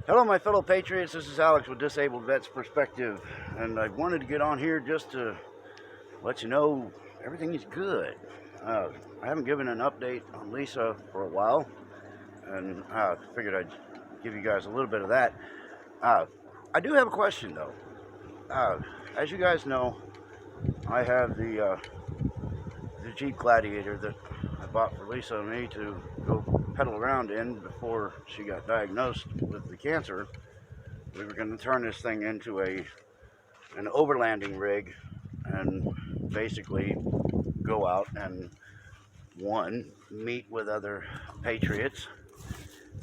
Hello, my fellow patriots. This is Alex with Disabled Vets Perspective, and I wanted to get on here just to let you know everything is good. I haven't given an update on Lisa for a while, and figured I'd give you guys a little bit of that. Uh, I do have a question though. Uh, as you guys know, I have the Jeep Gladiator that I bought for Lisa and me to go pedal around in before she got diagnosed with the cancer. We were going to turn this thing into an overlanding rig and basically go out and meet with other patriots.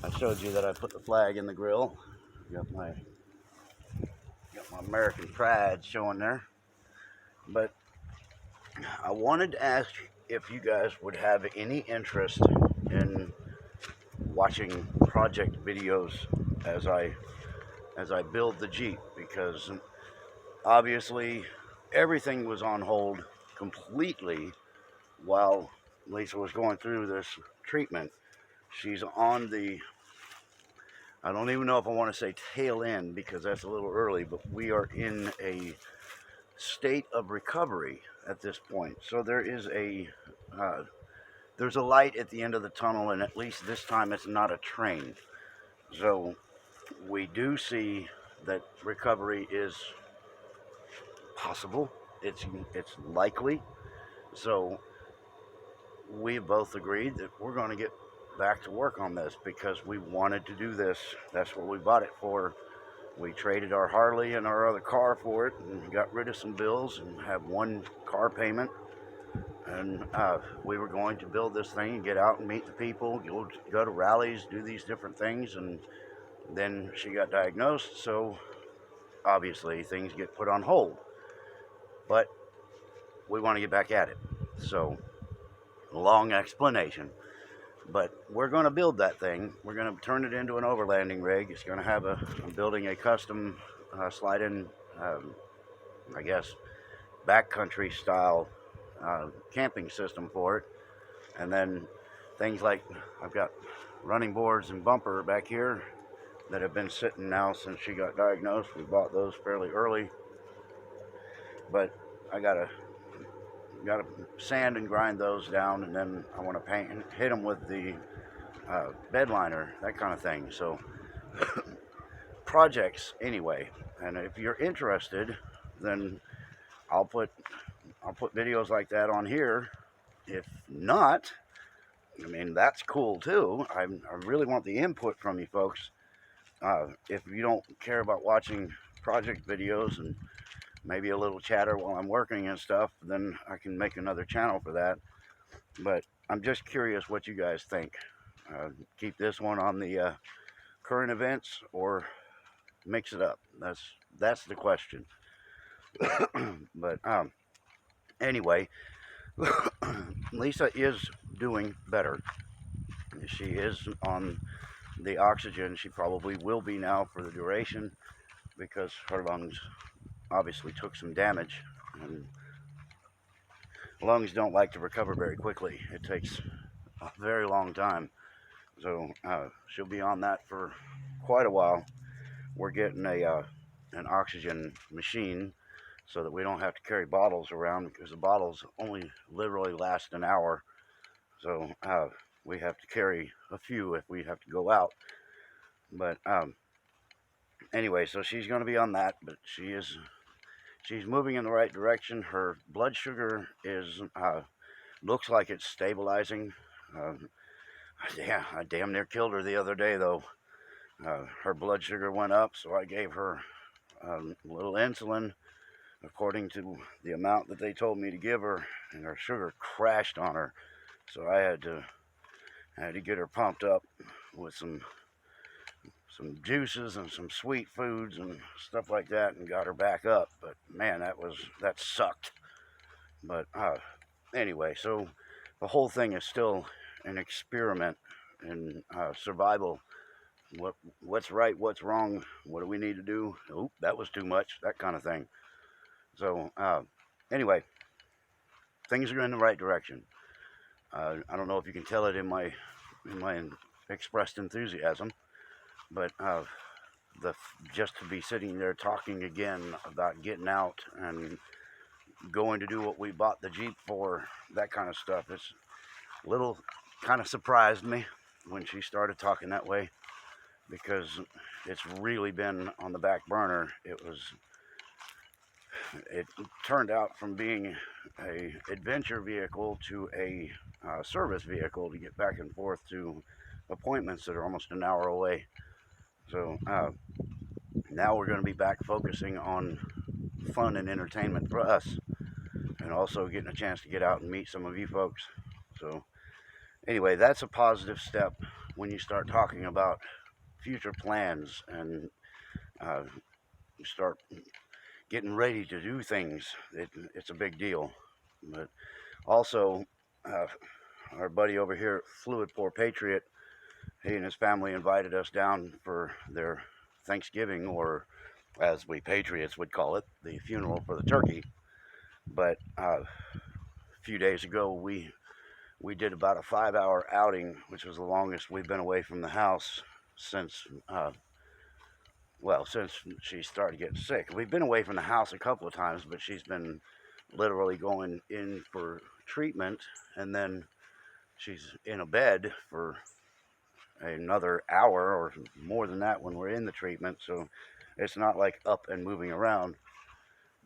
I showed you that I put the flag in the grill. Got my American pride showing there. But I wanted to ask if you guys would have any interest in watching project videos as I build the Jeep, because obviously everything was on hold completely while Lisa was going through this treatment. She's on the, I don't even know if I want to say tail end because that's a little early, but we are in a state of recovery at this point. So there's a light at the end of the tunnel, and at least this time it's not a train. So we do see that recovery is possible. It's likely. So we both agreed that we're going to get back to work on this because we wanted to do this. That's what we bought it for. We traded our Harley and our other car for it and got rid of some bills and have one car payment. And we were going to build this thing and get out and meet the people, go to rallies, do these different things. And then she got diagnosed, so obviously things get put on hold. But we want to get back at it. So, long explanation. But we're going to build that thing. We're going to turn it into an overlanding rig. It's going to have I'm building a custom slide-in, I guess, backcountry style camping system for it. And then things like, I've got running boards and bumper back here that have been sitting now since she got diagnosed. We bought those fairly early. But I gotta sand and grind those down, and then I want to paint and hit them with the bed liner, that kind of thing. So projects anyway. And if you're interested, then I'll put videos like that on here. If not, I mean, that's cool too. I really want the input from you folks. If you don't care about watching project videos and maybe a little chatter while I'm working and stuff, then I can make another channel for that. But I'm just curious what you guys think. Keep this one on the current events or mix it up. That's the question. But anyway, Lisa is doing better. She is on the oxygen. She probably will be now for the duration because her lungs obviously took some damage, and lungs don't like to recover very quickly. It takes a very long time. So she'll be on that for quite a while. We're getting an oxygen machine so that we don't have to carry bottles around, because the bottles only literally last an hour. So we have to carry a few if we have to go out. But anyway, so she's going to be on that, but she's moving in the right direction. Her blood sugar is looks like it's stabilizing. Yeah, I damn near killed her the other day though. Her blood sugar went up, so I gave her a little insulin according to the amount that they told me to give her, and her sugar crashed on her. So I had to get her pumped up with some juices and some sweet foods and stuff like that, and got her back up. But man, that sucked. But anyway, so the whole thing is still an experiment in survival. What's right, what's wrong, what do we need to do? Oh, that was too much, that kind of thing. So anyway, things are in the right direction. I don't know if you can tell it in my expressed enthusiasm, but just to be sitting there talking again about getting out and going to do what we bought the Jeep for, that kind of stuff. It's a little kind of surprised me when she started talking that way, because it's really been on the back burner. It turned out from being a adventure vehicle to a service vehicle to get back and forth to appointments that are almost an hour away. So now we're going to be back focusing on fun and entertainment for us, and also getting a chance to get out and meet some of you folks. So anyway, that's a positive step when you start talking about future plans and uh, start getting ready to do things. It's a big deal. But also, uh, our buddy over here at Fluid Poor Patriot, he and his family invited us down for their Thanksgiving, or as we Patriots would call it, the funeral for the turkey. But a few days ago, we did about a 5-hour outing, which was the longest we've been away from the house since since she started getting sick. We've been away from the house a couple of times, but she's been literally going in for treatment, and then she's in a bed for another hour or more than that when we're in the treatment. So it's not like up and moving around.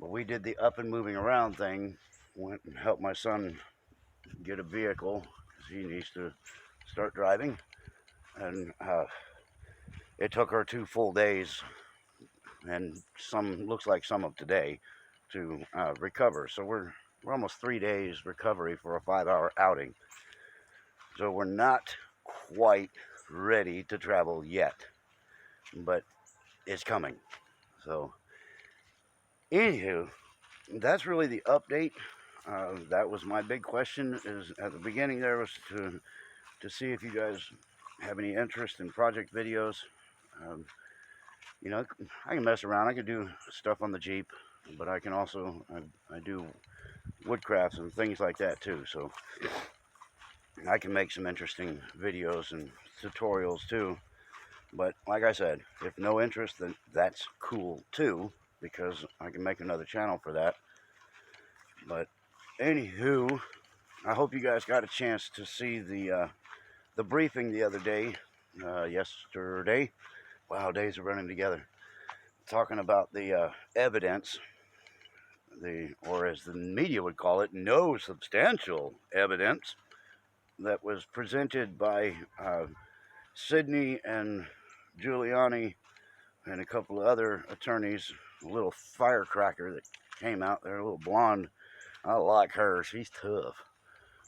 But we did the up and moving around thing. Went and helped my son get a vehicle because he needs to start driving, and it took her 2 full days, and looks like some of today, to recover. So we're almost 3 days recovery for a 5-hour outing. So we're not quite ready to travel yet, but it's coming. So anywho, that's really the update. That was my big question, is at the beginning there, was to see if you guys have any interest in project videos. You know, I can mess around. I can do stuff on the Jeep, but I can also, I do woodcrafts and things like that too. So I can make some interesting videos and tutorials too. But like I said, if no interest, then that's cool too, because I can make another channel for that. But anywho, I hope you guys got a chance to see the briefing the other day, yesterday. Wow, days are running together. Talking about the evidence, or as the media would call it, no substantial evidence that was presented by Sidney and Giuliani and a couple of other attorneys. A little firecracker that came out there, a little blonde. I like her. She's tough.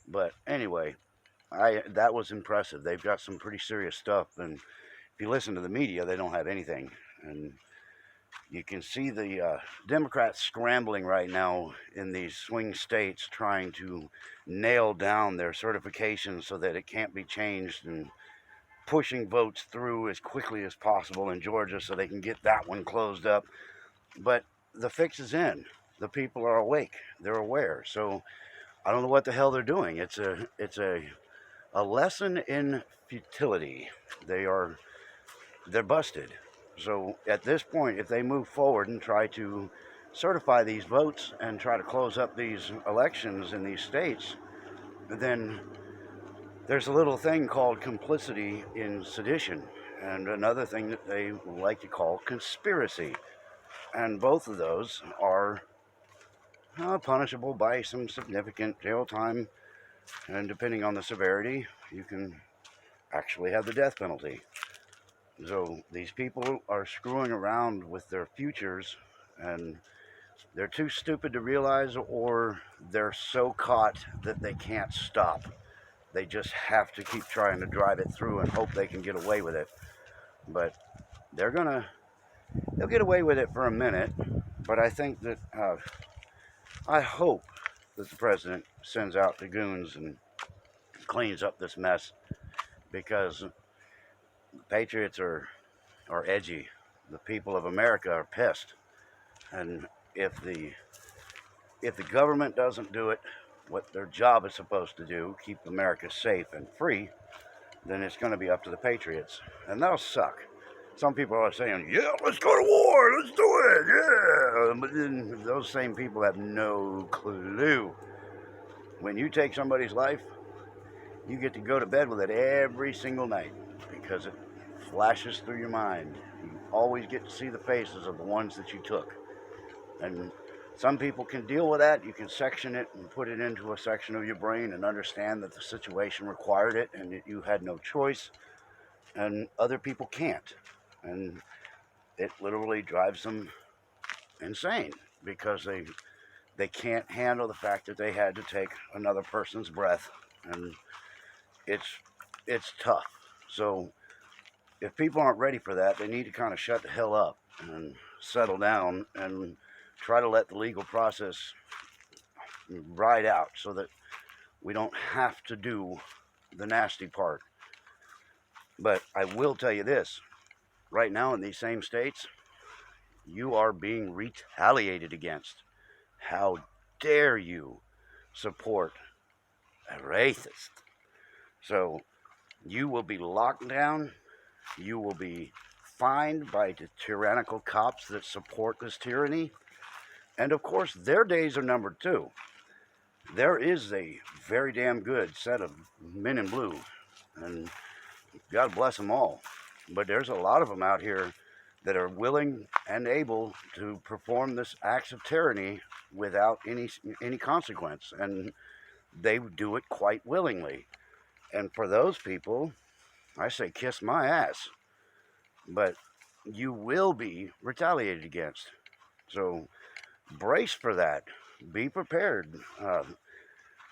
But anyway, that was impressive. They've got some pretty serious stuff, and if you listen to the media, they don't have anything. And you can see the Democrats scrambling right now in these swing states, trying to nail down their certification so that it can't be changed, and pushing votes through as quickly as possible in Georgia so they can get that one closed up. But the fix is in. The people are awake. They're aware. So I don't know what the hell they're doing. It's a lesson in futility. They're busted. So at this point, if they move forward and try to certify these votes and try to close up these elections in these states, then there's a little thing called complicity in sedition, and another thing that they like to call conspiracy. And both of those are punishable by some significant jail time, and depending on the severity, you can actually have the death penalty. So these people are screwing around with their futures, and they're too stupid to realize, or they're so caught that they can't stop. They just have to keep trying to drive it through and hope they can get away with it. But they'll get away with it for a minute. But I think that, I hope that the president sends out the goons and cleans up this mess, because the patriots are edgy. The people of America are pissed. And if the government doesn't do it, what their job is supposed to do, keep America safe and free, then it's going to be up to the patriots. And that'll suck. some people are saying, yeah, let's go to war, let's do it, yeah. But then those same people have no clue. When you take somebody's life, you get to go to bed with it every single night because it flashes through your mind. You always get to see the faces of the ones that you took. And some people can deal with that. You can section it and put it into a section of your brain and understand that the situation required it and that you had no choice. And other people can't. And it literally drives them insane because they can't handle the fact that they had to take another person's breath. And it's tough. So if people aren't ready for that, they need to kind of shut the hell up and settle down and try to let the legal process ride out so that we don't have to do the nasty part. But I will tell you this, right now in these same states, you are being retaliated against. How dare you support a racist? So you will be locked down. You will be fined by the tyrannical cops that support this tyranny. And of course, their days are numbered too. There is a very damn good set of men in blue, and God bless them all. But there's a lot of them out here that are willing and able to perform this acts of tyranny without any consequence, and they do it quite willingly. And for those people, I say kiss my ass. But you will be retaliated against. So brace for that. Be prepared.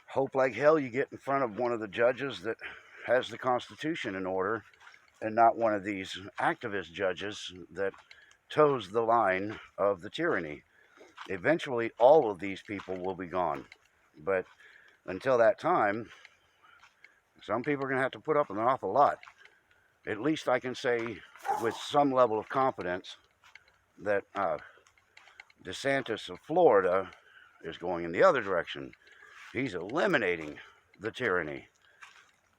Hope like hell you get in front of one of the judges that has the Constitution in order and not one of these activist judges that toes the line of the tyranny. Eventually, all of these people will be gone. But until that time, some people are going to have to put up with an awful lot. At least I can say with some level of confidence that DeSantis of Florida is going in the other direction. He's eliminating the tyranny.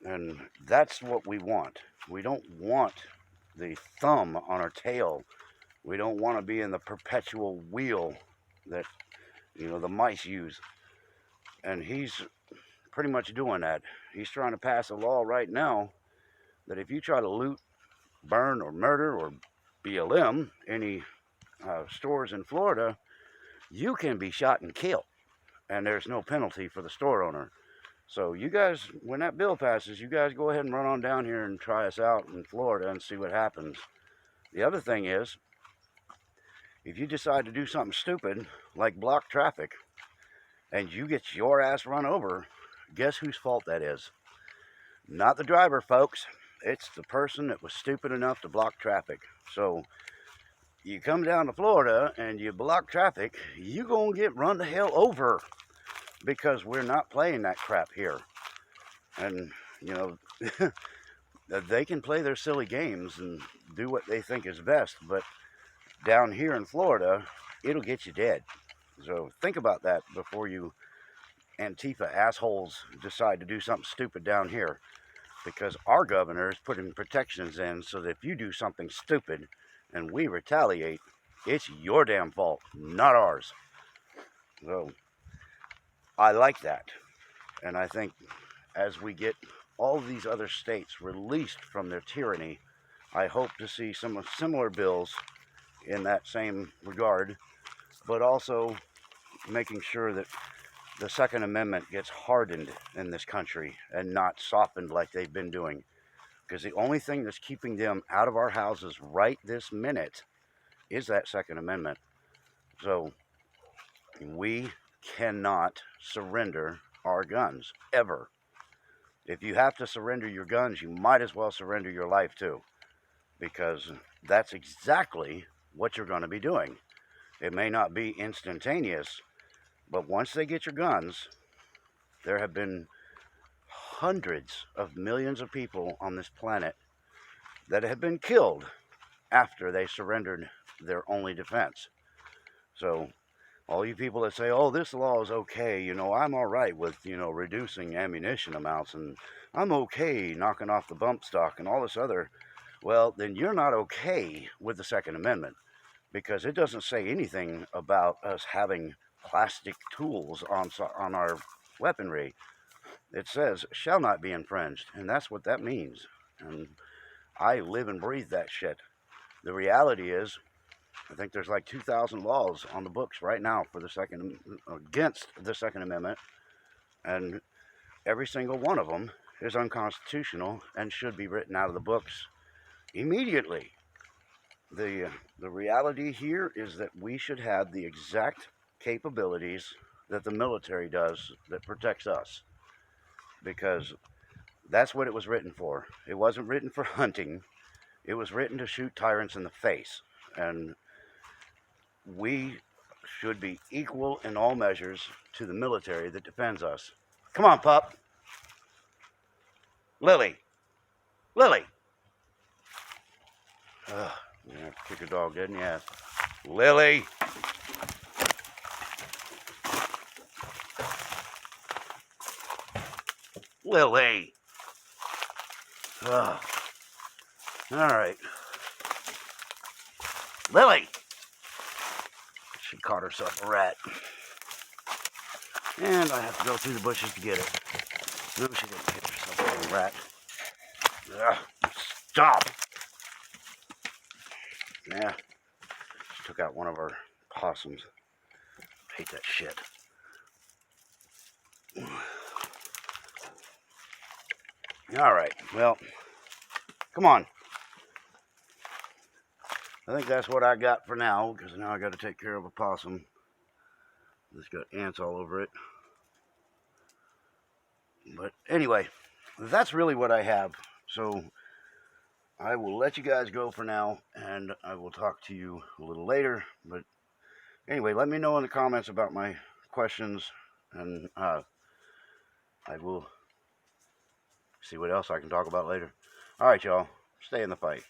And that's what we want. We don't want the thumb on our tail. We don't want to be in the perpetual wheel that, the mice use. And he's pretty much doing that. He's trying to pass a law right now that if you try to loot, burn, or murder, or BLM any stores in Florida, you can be shot and killed. And there's no penalty for the store owner. So you guys, when that bill passes, you guys go ahead and run on down here and try us out in Florida and see what happens. The other thing is, if you decide to do something stupid, like block traffic, and you get your ass run over, guess whose fault that is? Not the driver, folks. It's the person that was stupid enough to block traffic. So you come down to Florida and you block traffic, you're going to get run the hell over. Because we're not playing that crap here. And, they can play their silly games and do what they think is best, but down here in Florida, it'll get you dead. So think about that before you Antifa assholes decide to do something stupid down here. Because our governor is putting protections in so that if you do something stupid and we retaliate, it's your damn fault, not ours. So I like that. And I think as we get all of these other states released from their tyranny, I hope to see some similar bills in that same regard, but also making sure that the Second Amendment gets hardened in this country and not softened like they've been doing. Because the only thing that's keeping them out of our houses right this minute is that Second Amendment. So we cannot surrender our guns, ever. If you have to surrender your guns, you might as well surrender your life too, because that's exactly what you're going to be doing. It may not be instantaneous, but once they get your guns, there have been hundreds of millions of people on this planet that have been killed after they surrendered their only defense. So all you people that say, oh, this law is okay, I'm all right with, reducing ammunition amounts, and I'm okay knocking off the bump stock and all this other Well, then you're not okay with the Second Amendment because it doesn't say anything about us having plastic tools on our weaponry. It says shall not be infringed, and that's what that means. And I live and breathe that shit. The reality is, I think there's like 2,000 laws on the books right now for the second against the Second Amendment, and every single one of them is unconstitutional and should be written out of the books immediately. The reality here is that we should have the exact capabilities that the military does that protects us, because that's what it was written for. It wasn't written for hunting. It was written to shoot tyrants in the face, and we should be equal in all measures to the military that defends us. Come on, pup. Lily. Lily. Ugh, you have to kick a dog, didn't you? Lily. Lily. Ugh. All right. Lily. She caught herself a rat. And I have to go through the bushes to get it. No, she didn't catch herself a rat. Ugh. Stop. Yeah. She took out one of our possums. I hate that shit. All right. Well, come on. I think that's what I got for now, because now I got to take care of a possum. It's got ants all over it. But anyway, that's really what I have. So I will let you guys go for now, and I will talk to you a little later. But anyway, let me know in the comments about my questions, and I will see what else I can talk about later. All right, y'all. Stay in the fight.